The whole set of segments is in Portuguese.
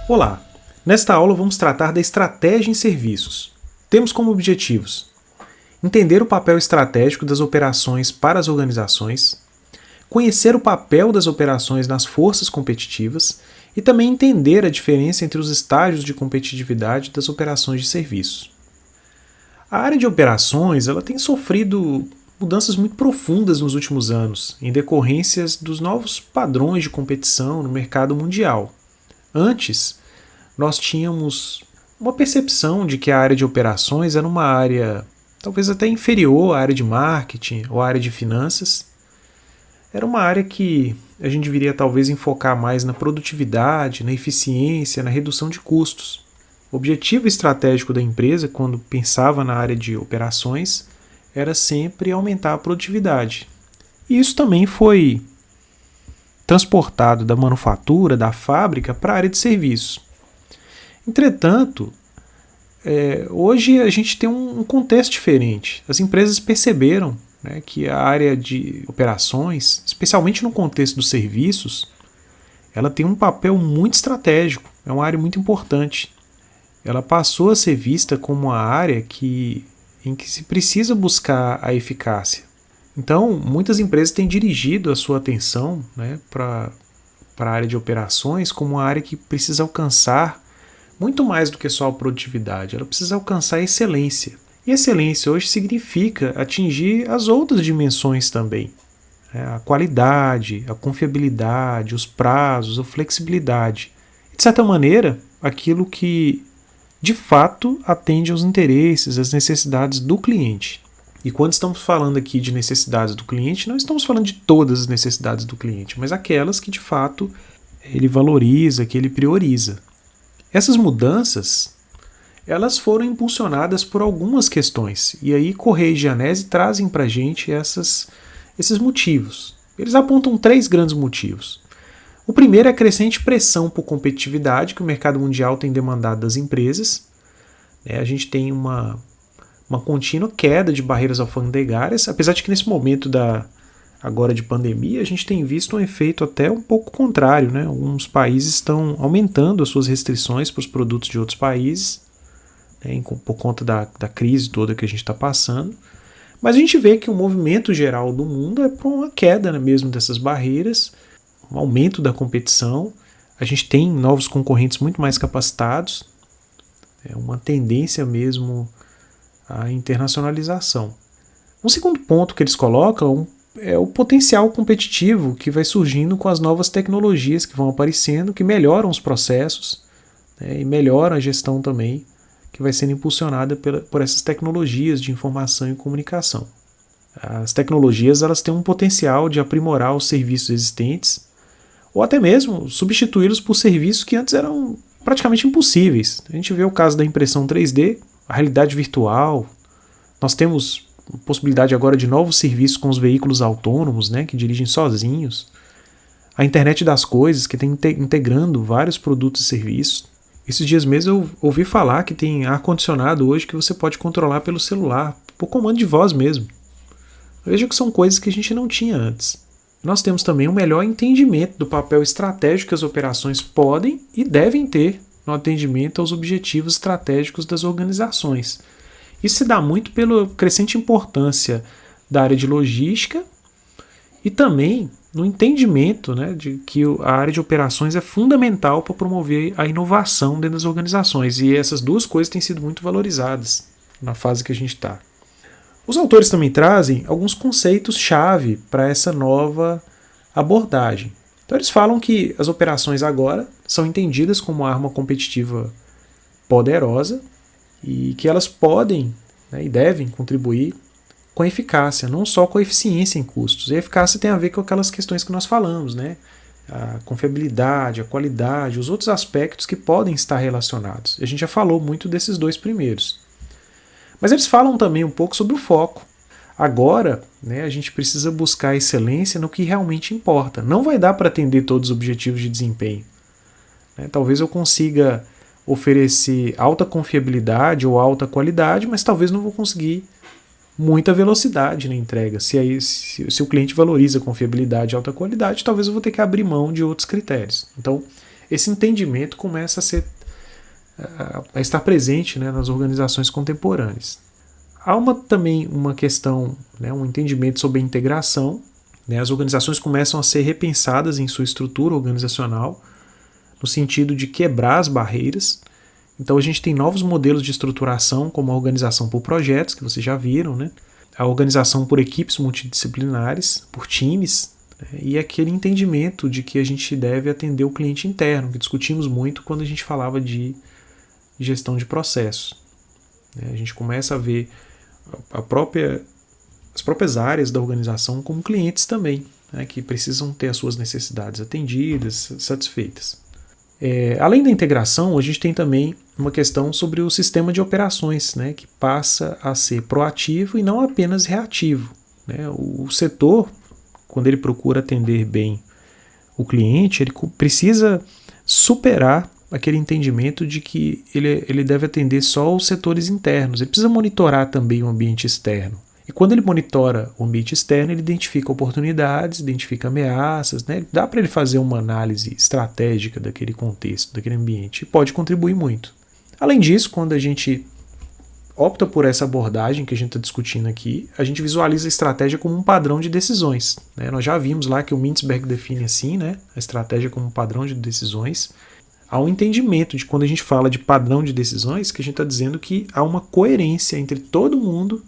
Olá! Nesta aula vamos tratar da estratégia em serviços. Temos como objetivos entender o papel estratégico das operações para as organizações, conhecer o papel das operações nas forças competitivas e também entender a diferença entre os estágios de competitividade das operações de serviços. A área de operações ela tem sofrido mudanças muito profundas nos últimos anos, em decorrências dos novos padrões de competição no mercado mundial. Antes, nós tínhamos uma percepção de que a área de operações era uma área talvez até inferior à área de marketing ou à área de finanças. Era uma área que a gente deveria talvez enfocar mais na produtividade, na eficiência, na redução de custos. O objetivo estratégico da empresa, quando pensava na área de operações, era sempre aumentar a produtividade. E isso também foi transportado da manufatura, da fábrica, para a área de serviços. Entretanto, hoje a gente tem um contexto diferente. As empresas perceberam, que a área de operações, especialmente no contexto dos serviços, ela tem um papel muito estratégico, é uma área muito importante. Ela passou a ser vista como uma área em que se precisa buscar a eficácia. Então, muitas empresas têm dirigido a sua atenção para a área de operações como uma área que precisa alcançar muito mais do que só a produtividade, ela precisa alcançar a excelência. E excelência hoje significa atingir as outras dimensões também. A qualidade, a confiabilidade, os prazos, a flexibilidade. De certa maneira, aquilo que de fato atende aos interesses, às necessidades do cliente. E quando estamos falando aqui de necessidades do cliente, não estamos falando de todas as necessidades do cliente, mas aquelas que de fato ele valoriza, que ele prioriza. Essas mudanças, elas foram impulsionadas por algumas questões, e aí Correia e Gianesi trazem para a gente esses motivos. Eles apontam 3 grandes motivos. O primeiro é a crescente pressão por competitividade que o mercado mundial tem demandado das empresas. A gente tem uma contínua queda de barreiras alfandegárias, apesar de que nesse momento agora de pandemia, a gente tem visto um efeito até um pouco contrário. Alguns países estão aumentando as suas restrições para os produtos de outros países, por conta da crise toda que a gente está passando. Mas a gente vê que o movimento geral do mundo é para uma queda mesmo dessas barreiras, um aumento da competição. A gente tem novos concorrentes muito mais capacitados, uma tendência mesmo à internacionalização. Um segundo ponto que eles colocam é o potencial competitivo que vai surgindo com as novas tecnologias que vão aparecendo, que melhoram os processos e melhoram a gestão também, que vai sendo impulsionada por essas tecnologias de informação e comunicação. As tecnologias elas têm um potencial de aprimorar os serviços existentes ou até mesmo substituí-los por serviços que antes eram praticamente impossíveis. A gente vê o caso da impressão 3D, a realidade virtual. Nós temos possibilidade agora de novos serviços com os veículos autônomos, que dirigem sozinhos. A internet das coisas, que tem integrando vários produtos e serviços. Esses dias mesmo eu ouvi falar que tem ar-condicionado hoje que você pode controlar pelo celular, por comando de voz mesmo. Veja que são coisas que a gente não tinha antes. Nós temos também um melhor entendimento do papel estratégico que as operações podem e devem ter no atendimento aos objetivos estratégicos das organizações. Isso se dá muito pela crescente importância da área de logística e também no entendimento de que a área de operações é fundamental para promover a inovação dentro das organizações. E essas duas coisas têm sido muito valorizadas na fase que a gente está. Os autores também trazem alguns conceitos-chave para essa nova abordagem. Então eles falam que as operações agora são entendidas como uma arma competitiva poderosa e que elas podem e devem contribuir com a eficácia, não só com a eficiência em custos. E a eficácia tem a ver com aquelas questões que nós falamos, a confiabilidade, a qualidade, os outros aspectos que podem estar relacionados. A gente já falou muito desses 2 primeiros. Mas eles falam também um pouco sobre o foco. Agora, a gente precisa buscar excelência no que realmente importa. Não vai dar para atender todos os objetivos de desempenho. Talvez eu consiga oferecer alta confiabilidade ou alta qualidade, mas talvez não vou conseguir muita velocidade na entrega. Se o cliente valoriza confiabilidade e alta qualidade, talvez eu vou ter que abrir mão de outros critérios. Então, esse entendimento começa a estar presente, né, nas organizações contemporâneas. Há também uma questão, né, um entendimento sobre a integração. Né, as organizações começam a ser repensadas em sua estrutura organizacional, no sentido de quebrar as barreiras. Então a gente tem novos modelos de estruturação, como a organização por projetos, que vocês já viram, né? A organização por equipes multidisciplinares, por times, né? E aquele entendimento de que a gente deve atender o cliente interno, que discutimos muito quando a gente falava de gestão de processos. A gente começa a ver as próprias áreas da organização como clientes também, né? Que precisam ter as suas necessidades atendidas, satisfeitas. Além da integração, a gente tem também uma questão sobre o sistema de operações, né, que passa a ser proativo e não apenas reativo. Né? O setor, quando ele procura atender bem o cliente, ele precisa superar aquele entendimento de que ele deve atender só os setores internos. Ele precisa monitorar também o ambiente externo. E quando ele monitora o ambiente externo, ele identifica oportunidades, identifica ameaças, né? Dá para ele fazer uma análise estratégica daquele contexto, daquele ambiente, e pode contribuir muito. Além disso, quando a gente opta por essa abordagem que a gente está discutindo aqui, a gente visualiza a estratégia como um padrão de decisões. Né? Nós já vimos lá que o Mintzberg define assim, né, a estratégia como um padrão de decisões. Há um entendimento de quando a gente fala de padrão de decisões, que a gente está dizendo que há uma coerência entre todo mundo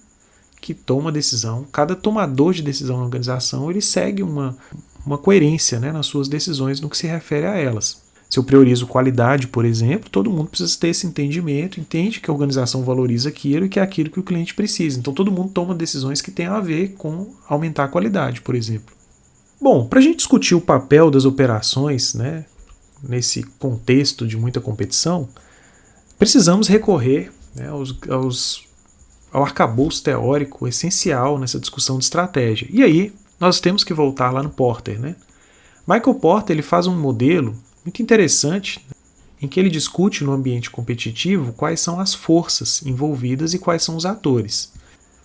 que toma decisão, cada tomador de decisão na organização, ele segue uma coerência, né, nas suas decisões no que se refere a elas. Se eu priorizo qualidade, por exemplo, todo mundo precisa ter esse entendimento, entende que a organização valoriza aquilo e que é aquilo que o cliente precisa. Então todo mundo toma decisões que têm a ver com aumentar a qualidade, por exemplo. Bom, para a gente discutir o papel das operações, né, nesse contexto de muita competição, precisamos recorrer, né, ao arcabouço teórico essencial nessa discussão de estratégia. E aí, nós temos que voltar lá no Porter. Né? Michael Porter ele faz um modelo muito interessante em que ele discute no ambiente competitivo quais são as forças envolvidas e quais são os atores.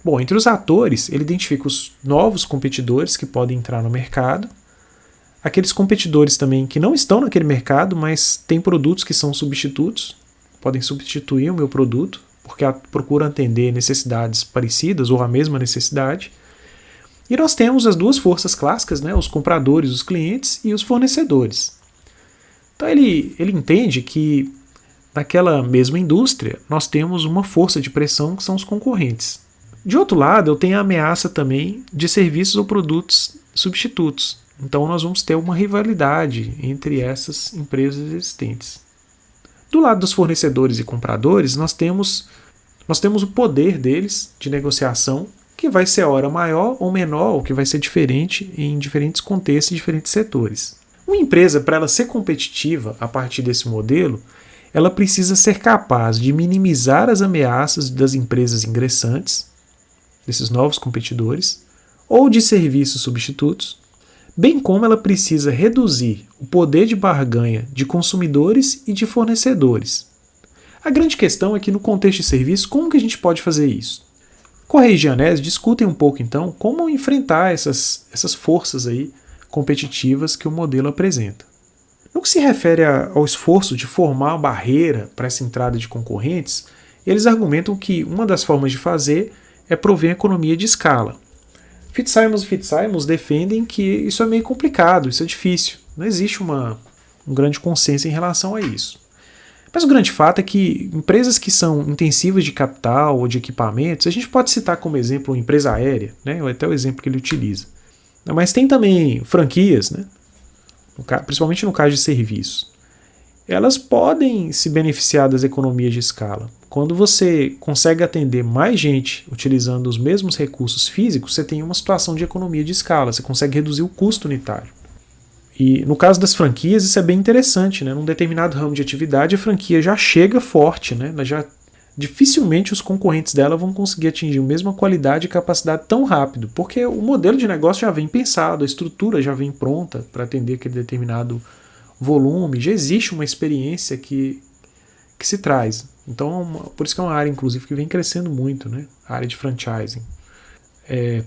Bom, entre os atores, ele identifica os novos competidores que podem entrar no mercado, aqueles competidores também que não estão naquele mercado, mas têm produtos que são substitutos, podem substituir o meu produto, porque procuram atender necessidades parecidas ou a mesma necessidade. E nós temos as duas forças clássicas, né, os compradores, os clientes e os fornecedores. Então ele entende que naquela mesma indústria nós temos uma força de pressão que são os concorrentes. De outro lado, eu tenho a ameaça também de serviços ou produtos substitutos. Então nós vamos ter uma rivalidade entre essas empresas existentes. Do lado dos fornecedores e compradores, nós temos o poder deles de negociação, que vai ser ora maior ou menor, ou que vai ser diferente em diferentes contextos e diferentes setores. Uma empresa, para ela ser competitiva a partir desse modelo, ela precisa ser capaz de minimizar as ameaças das empresas ingressantes, desses novos competidores, ou de serviços substitutos, bem como ela precisa reduzir o poder de barganha de consumidores e de fornecedores. A grande questão é que no contexto de serviço, como que a gente pode fazer isso? Correia e Gianese discutem um pouco então como enfrentar essas forças aí competitivas que o modelo apresenta. No que se refere ao esforço de formar uma barreira para essa entrada de concorrentes, eles argumentam que uma das formas de fazer é prover economia de escala. Fitzsimons e Fitzsimons defendem que isso é meio complicado, isso é difícil. Não existe um grande consenso em relação a isso. Mas o grande fato é que empresas que são intensivas de capital ou de equipamentos, a gente pode citar como exemplo uma empresa aérea, né, ou até o exemplo que ele utiliza. Mas tem também franquias, né, principalmente no caso de serviços. Elas podem se beneficiar das economias de escala. Quando você consegue atender mais gente utilizando os mesmos recursos físicos, você tem uma situação de economia de escala, você consegue reduzir o custo unitário. E no caso das franquias, isso é bem interessante, né? Num determinado ramo de atividade, a franquia já chega forte, né? Dificilmente os concorrentes dela vão conseguir atingir a mesma qualidade e capacidade tão rápido, porque o modelo de negócio já vem pensado, a estrutura já vem pronta para atender aquele determinado volume, já existe uma experiência que se traz. Então, por isso que é uma área, inclusive, que vem crescendo muito, né? A área de franchising.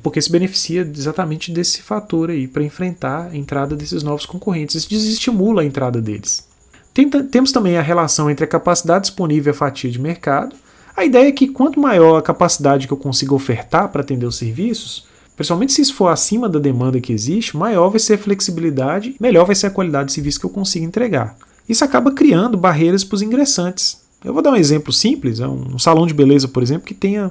Porque se beneficia exatamente desse fator aí para enfrentar a entrada desses novos concorrentes. Isso desestimula a entrada deles. Temos também a relação entre a capacidade disponível e a fatia de mercado. A ideia é que quanto maior a capacidade que eu consigo ofertar para atender os serviços, principalmente se isso for acima da demanda que existe, maior vai ser a flexibilidade, melhor vai ser a qualidade de serviço que eu consigo entregar. Isso acaba criando barreiras para os ingressantes. Eu vou dar um exemplo simples, um salão de beleza, por exemplo, que tenha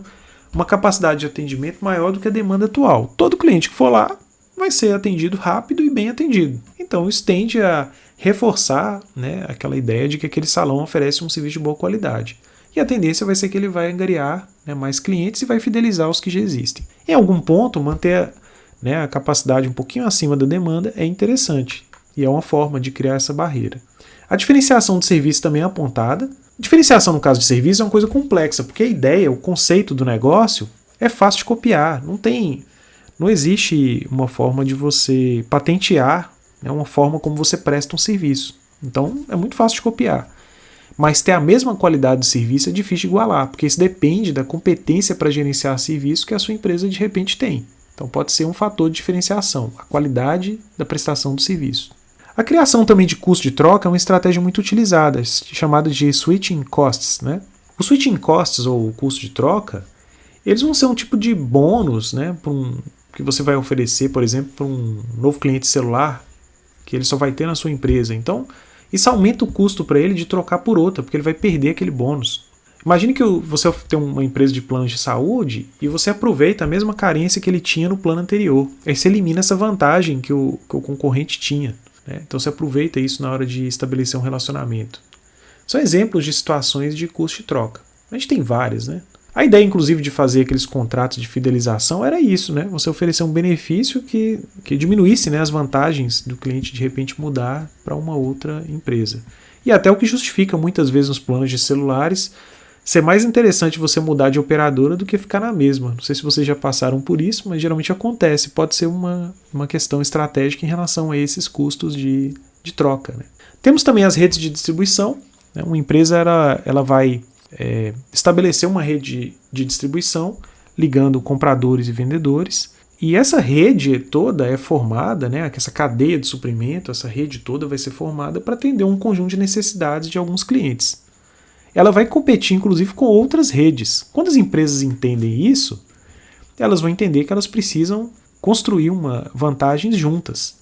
uma capacidade de atendimento maior do que a demanda atual. Todo cliente que for lá vai ser atendido rápido e bem atendido. Então isso tende a reforçar, né, aquela ideia de que aquele salão oferece um serviço de boa qualidade. E a tendência vai ser que ele vai angariar, né, mais clientes e vai fidelizar os que já existem. Em algum ponto, manter, né, a capacidade um pouquinho acima da demanda é interessante e é uma forma de criar essa barreira. A diferenciação do serviço também é apontada. Diferenciação no caso de serviço é uma coisa complexa, porque a ideia, o conceito do negócio é fácil de copiar. Não existe uma forma de você patentear, né, uma forma como você presta um serviço. Então é muito fácil de copiar. Mas ter a mesma qualidade de serviço é difícil de igualar, porque isso depende da competência para gerenciar serviço que a sua empresa de repente tem. Então pode ser um fator de diferenciação, a qualidade da prestação do serviço. A criação também de custo de troca é uma estratégia muito utilizada, chamada de switching costs, né? O switching costs, ou o custo de troca, eles vão ser um tipo de bônus, né, que você vai oferecer, por exemplo, para um novo cliente celular, que ele só vai ter na sua empresa. Então, isso aumenta o custo para ele de trocar por outra, porque ele vai perder aquele bônus. Imagine que você tem uma empresa de planos de saúde e você aproveita a mesma carência que ele tinha no plano anterior. Aí você elimina essa vantagem que o concorrente tinha. Então você aproveita isso na hora de estabelecer um relacionamento. São exemplos de situações de custo de troca. A gente tem várias, né? A ideia, inclusive, de fazer aqueles contratos de fidelização era isso, né? Você oferecer um benefício que diminuísse, né, as vantagens do cliente de repente mudar para uma outra empresa. E até o que justifica muitas vezes nos planos de celulares ser mais interessante você mudar de operadora do que ficar na mesma. Não sei se vocês já passaram por isso, mas geralmente acontece. Pode ser uma questão estratégica em relação a esses custos de troca, né? Temos também as redes de distribuição, né? Uma empresa ela vai estabelecer uma rede de distribuição ligando compradores e vendedores. E essa rede toda é formada, né? Essa cadeia de suprimento, essa rede toda vai ser formada para atender um conjunto de necessidades de alguns clientes. Ela vai competir, inclusive, com outras redes. Quando as empresas entendem isso, elas vão entender que elas precisam construir vantagens juntas.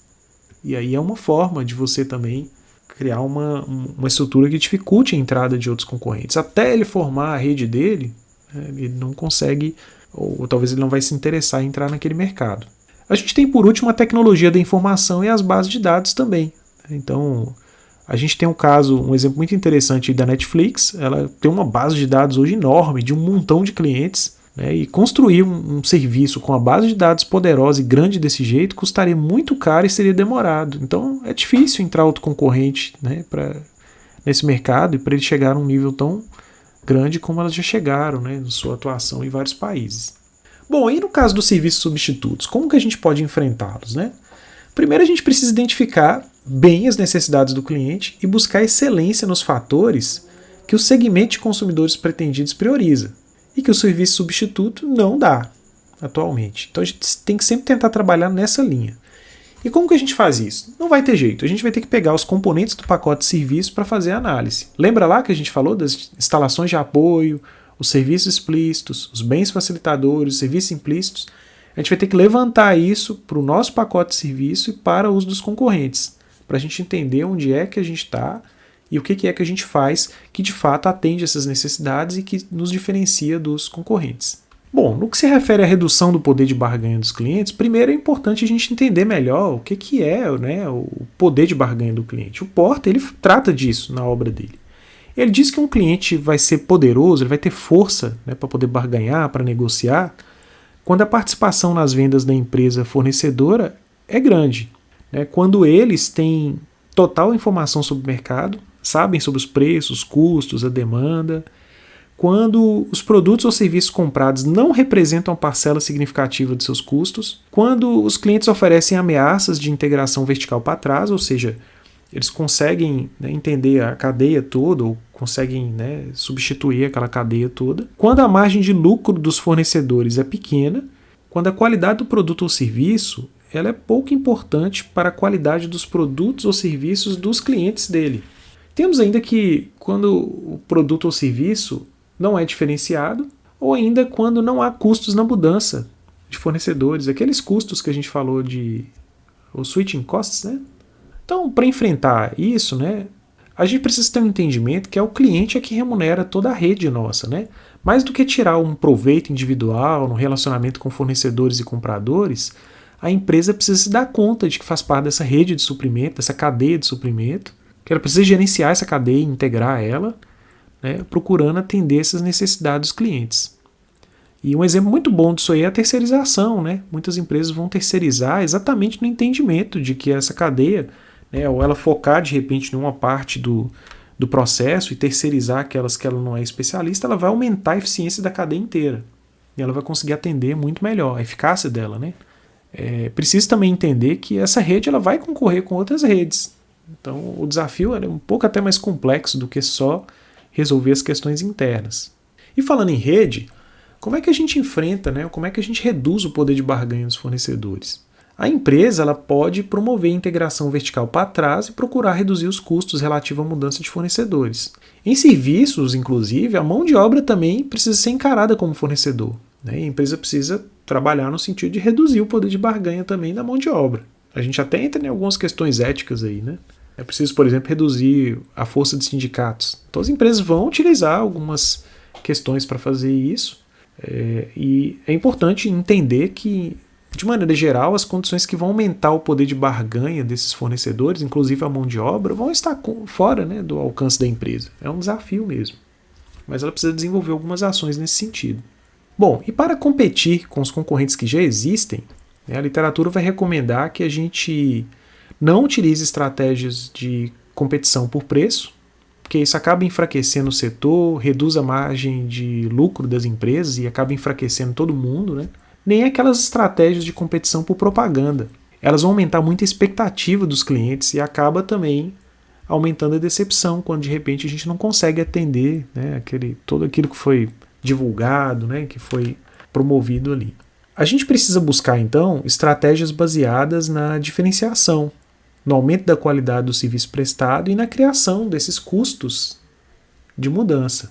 E aí é uma forma de você também criar uma estrutura que dificulte a entrada de outros concorrentes. Até ele formar a rede dele, ele não consegue, ou talvez ele não vai se interessar em entrar naquele mercado. A gente tem, por último, a tecnologia da informação e as bases de dados também. Então, a gente tem um exemplo muito interessante da Netflix. Ela tem uma base de dados hoje enorme, de um montão de clientes, né? E construir um serviço com a base de dados poderosa e grande desse jeito custaria muito caro e seria demorado. Então é difícil entrar outro concorrente, né, nesse mercado e para ele chegar a um nível tão grande como elas já chegaram, né, na sua atuação em vários países. Bom, e no caso dos serviços substitutos, como que a gente pode enfrentá-los, né? Primeiro a gente precisa identificar bem as necessidades do cliente e buscar excelência nos fatores que o segmento de consumidores pretendidos prioriza e que o serviço substituto não dá atualmente. Então a gente tem que sempre tentar trabalhar nessa linha. E como que a gente faz isso? Não vai ter jeito, a gente vai ter que pegar os componentes do pacote de serviço para fazer a análise. Lembra lá que a gente falou das instalações de apoio, os serviços explícitos, os bens facilitadores, os serviços implícitos? A gente vai ter que levantar isso para o nosso pacote de serviço e para o uso dos concorrentes, para a gente entender onde é que a gente está e o que é que a gente faz que de fato atende essas necessidades e que nos diferencia dos concorrentes. Bom, no que se refere à redução do poder de barganha dos clientes, primeiro é importante a gente entender melhor o que é, né, o poder de barganha do cliente. O Porter, ele trata disso na obra dele. Ele diz que um cliente vai ser poderoso, ele vai ter força, né, para poder barganhar, para negociar, quando a participação nas vendas da empresa fornecedora é grande, né, quando eles têm total informação sobre o mercado, sabem sobre os preços, os custos, a demanda, quando os produtos ou serviços comprados não representam uma parcela significativa de seus custos, quando os clientes oferecem ameaças de integração vertical para trás, ou seja, eles conseguem, né, entender a cadeia toda ou conseguem, né, substituir aquela cadeia toda, quando a margem de lucro dos fornecedores é pequena, quando a qualidade do produto ou serviço ela é pouco importante para a qualidade dos produtos ou serviços dos clientes dele. Temos ainda que quando o produto ou serviço não é diferenciado, ou ainda quando não há custos na mudança de fornecedores, aqueles custos que a gente falou de os switching costs, né? Então, para enfrentar isso, né, a gente precisa ter um entendimento que é o cliente que remunera toda a rede nossa, né? Mais do que tirar um proveito individual no relacionamento com fornecedores e compradores, a empresa precisa se dar conta de que faz parte dessa rede de suprimento, dessa cadeia de suprimento, que ela precisa gerenciar essa cadeia e integrar ela, né, procurando atender essas necessidades dos clientes. E um exemplo muito bom disso aí é a terceirização, né? Muitas empresas vão terceirizar exatamente no entendimento de que essa cadeia, né, ou ela focar de repente em uma parte do processo e terceirizar aquelas que ela não é especialista, ela vai aumentar a eficiência da cadeia inteira. E ela vai conseguir atender muito melhor, a eficácia dela, né? Preciso também entender que essa rede ela vai concorrer com outras redes. Então o desafio é um pouco até mais complexo do que só resolver as questões internas. E falando em rede, como é que a gente enfrenta, né? Como é que a gente reduz o poder de barganha dos fornecedores? A empresa ela pode promover a integração vertical para trás e procurar reduzir os custos relativos à mudança de fornecedores. Em serviços, inclusive, a mão de obra também precisa ser encarada como fornecedor, né? E a empresa precisa trabalhar no sentido de reduzir o poder de barganha também da mão de obra. A gente até entra em algumas questões éticas aí, né? É preciso, por exemplo, reduzir a força de sindicatos. Então as empresas vão utilizar algumas questões para fazer isso, e é importante entender que, de maneira geral, as condições que vão aumentar o poder de barganha desses fornecedores, inclusive a mão de obra, vão estar fora, né, do alcance da empresa. É um desafio mesmo. Mas ela precisa desenvolver algumas ações nesse sentido. Bom, e para competir com os concorrentes que já existem, né, a literatura vai recomendar que a gente não utilize estratégias de competição por preço, porque isso acaba enfraquecendo o setor, reduz a margem de lucro das empresas e acaba enfraquecendo todo mundo, né? Nem aquelas estratégias de competição por propaganda. Elas vão aumentar muito a expectativa dos clientes e acaba também aumentando a decepção quando de repente a gente não consegue atender, né, todo aquilo que foi divulgado, né, que foi promovido ali. A gente precisa buscar então estratégias baseadas na diferenciação, no aumento da qualidade do serviço prestado e na criação desses custos de mudança,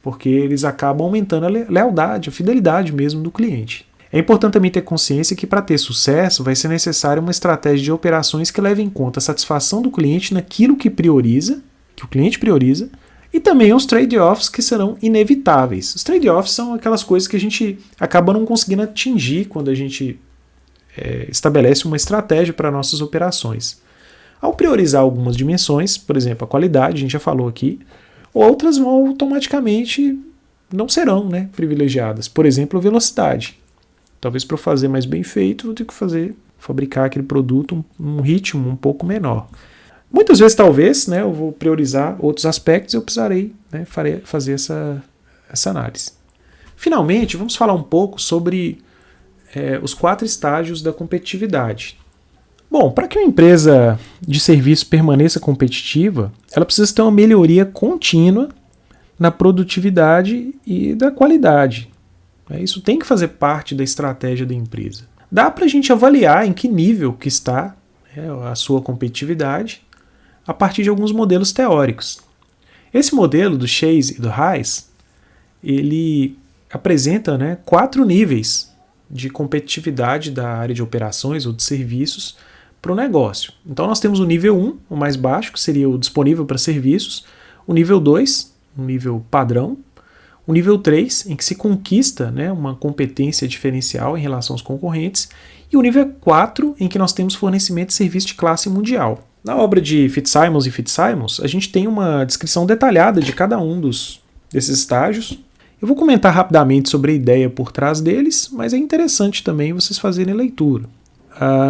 porque eles acabam aumentando a lealdade, a fidelidade mesmo do cliente. É importante também ter consciência que para ter sucesso vai ser necessária uma estratégia de operações que leve em conta a satisfação do cliente naquilo que prioriza, que o cliente prioriza, e também os trade-offs que serão inevitáveis. Os trade-offs são aquelas coisas que a gente acaba não conseguindo atingir quando a gente estabelece uma estratégia para nossas operações. Ao priorizar algumas dimensões, por exemplo, a qualidade, a gente já falou aqui, outras vão automaticamente não serão, né, privilegiadas. Por exemplo, a velocidade. Talvez para eu fazer mais bem feito, vou ter que fabricar aquele produto um ritmo um pouco menor. Muitas vezes, talvez, né, eu vou priorizar outros aspectos e eu precisarei, né, fazer essa análise. Finalmente, vamos falar um pouco sobre os 4 estágios da competitividade. Bom, para que uma empresa de serviço permaneça competitiva, ela precisa ter uma melhoria contínua na produtividade e da qualidade. Isso tem que fazer parte da estratégia da empresa. Dá para a gente avaliar em que nível que está a sua competitividade a partir de alguns modelos teóricos. Esse modelo do Chase e do Hayes, ele apresenta, né, 4 níveis de competitividade da área de operações ou de serviços para o negócio. Então nós temos o nível 1, o mais baixo, que seria o disponível para serviços, o nível 2, um nível padrão, o nível 3, em que se conquista, né, uma competência diferencial em relação aos concorrentes, e o nível 4, em que nós temos fornecimento de serviço de classe mundial. Na obra de Fitzsimons e Fitzsimons, a gente tem uma descrição detalhada de cada um desses estágios. Eu vou comentar rapidamente sobre a ideia por trás deles, mas é interessante também vocês fazerem leitura.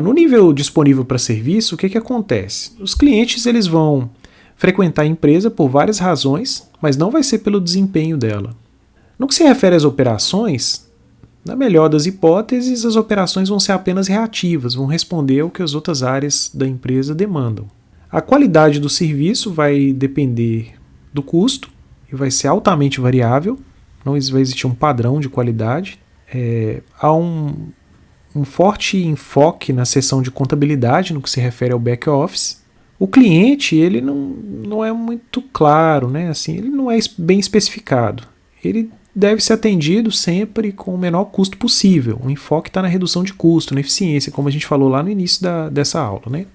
No nível disponível para serviço, o que acontece? Os clientes eles vão frequentar a empresa por várias razões, mas não vai ser pelo desempenho dela. No que se refere às operações, na melhor das hipóteses, as operações vão ser apenas reativas, vão responder ao que as outras áreas da empresa demandam. A qualidade do serviço vai depender do custo e vai ser altamente variável, não vai existir um padrão de qualidade. Há um forte enfoque na seção de contabilidade no que se refere ao back-office. O cliente, ele não é muito claro, né? Assim, ele não é bem especificado. Ele deve ser atendido sempre com o menor custo possível. O enfoque está na redução de custo, na eficiência, como a gente falou lá no início dessa aula, né?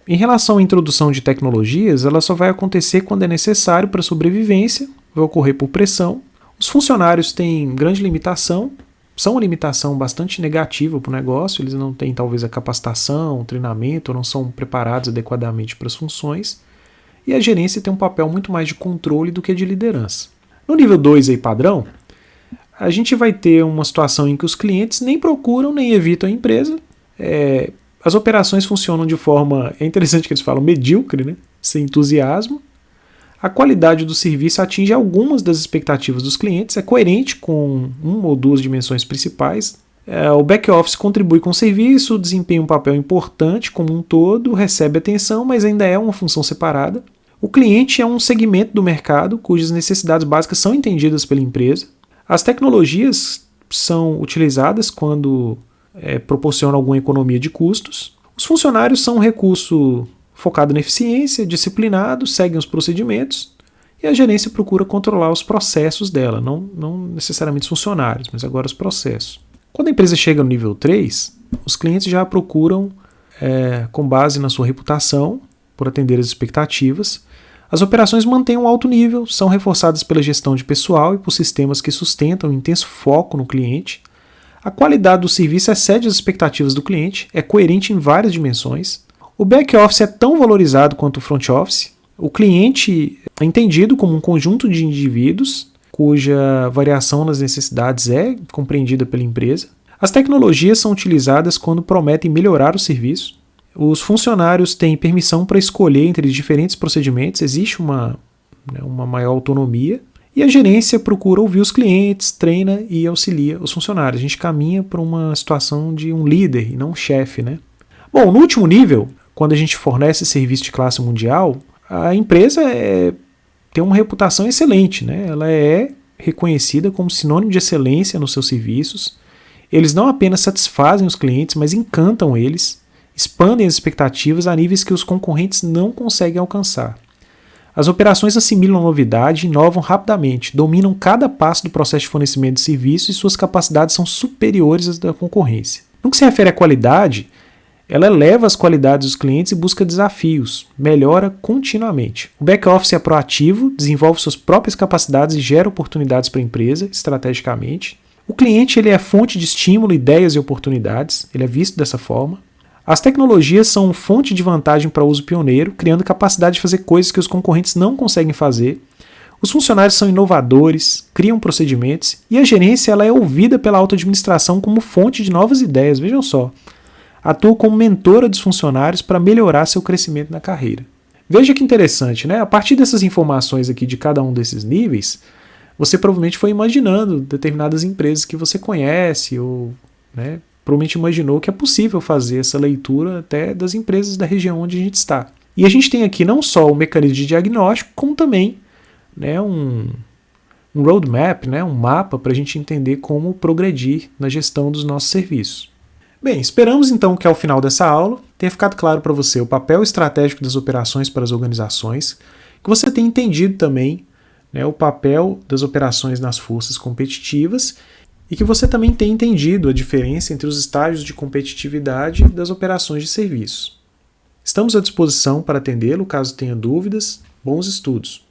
Em relação à introdução de tecnologias, ela só vai acontecer quando é necessário para a sobrevivência, vai ocorrer por pressão. Os funcionários têm grande limitação, são uma limitação bastante negativa para o negócio, eles não têm talvez a capacitação, o treinamento, ou não são preparados adequadamente para as funções, e a gerência tem um papel muito mais de controle do que de liderança. No nível 2 aí, padrão, a gente vai ter uma situação em que os clientes nem procuram nem evitam a empresa, as operações funcionam de forma, é interessante que eles falam, medíocre, né? Sem entusiasmo. A qualidade do serviço atinge algumas das expectativas dos clientes, é coerente com uma ou duas dimensões principais. O back-office contribui com o serviço, desempenha um papel importante como um todo, recebe atenção, mas ainda é uma função separada. O cliente é um segmento do mercado cujas necessidades básicas são entendidas pela empresa. As tecnologias são utilizadas quando proporcionam alguma economia de custos. Os funcionários são um recurso focado na eficiência, disciplinado, seguem os procedimentos e a gerência procura controlar os processos dela, não necessariamente os funcionários, mas agora os processos. Quando a empresa chega no nível 3, os clientes já procuram, com base na sua reputação, por atender as expectativas. As operações mantêm um alto nível, são reforçadas pela gestão de pessoal e por sistemas que sustentam um intenso foco no cliente. A qualidade do serviço excede as expectativas do cliente, é coerente em várias dimensões. O back-office é tão valorizado quanto o front-office. O cliente é entendido como um conjunto de indivíduos cuja variação nas necessidades é compreendida pela empresa. As tecnologias são utilizadas quando prometem melhorar o serviço. Os funcionários têm permissão para escolher entre diferentes procedimentos, existe uma maior autonomia. E a gerência procura ouvir os clientes, treina e auxilia os funcionários. A gente caminha para uma situação de um líder e não um chefe, né? Bom, no último nível, quando a gente fornece serviço de classe mundial, a empresa tem uma reputação excelente, né? Ela é reconhecida como sinônimo de excelência nos seus serviços. Eles não apenas satisfazem os clientes, mas encantam eles, expandem as expectativas a níveis que os concorrentes não conseguem alcançar. As operações assimilam a novidade e inovam rapidamente, dominam cada passo do processo de fornecimento de serviço e suas capacidades são superiores às da concorrência. No que se refere à qualidade, ela eleva as qualidades dos clientes e busca desafios, melhora continuamente. O back-office é proativo, desenvolve suas próprias capacidades e gera oportunidades para a empresa, estrategicamente. O cliente ele é fonte de estímulo, ideias e oportunidades, ele é visto dessa forma. As tecnologias são fonte de vantagem para o uso pioneiro, criando capacidade de fazer coisas que os concorrentes não conseguem fazer. Os funcionários são inovadores, criam procedimentos e a gerência ela é ouvida pela alta administração como fonte de novas ideias, vejam só. Atua como mentora dos funcionários para melhorar seu crescimento na carreira. Veja que interessante, né? A partir dessas informações aqui de cada um desses níveis, você provavelmente foi imaginando determinadas empresas que você conhece ou, né, provavelmente imaginou que é possível fazer essa leitura até das empresas da região onde a gente está. E a gente tem aqui não só o mecanismo de diagnóstico, como também, né, um roadmap, né, um mapa para a gente entender como progredir na gestão dos nossos serviços. Bem, esperamos então que ao final dessa aula tenha ficado claro para você o papel estratégico das operações para as organizações, que você tenha entendido também, né, o papel das operações nas forças competitivas e que você também tenha entendido a diferença entre os estágios de competitividade das operações de serviços. Estamos à disposição para atendê-lo caso tenha dúvidas. Bons estudos!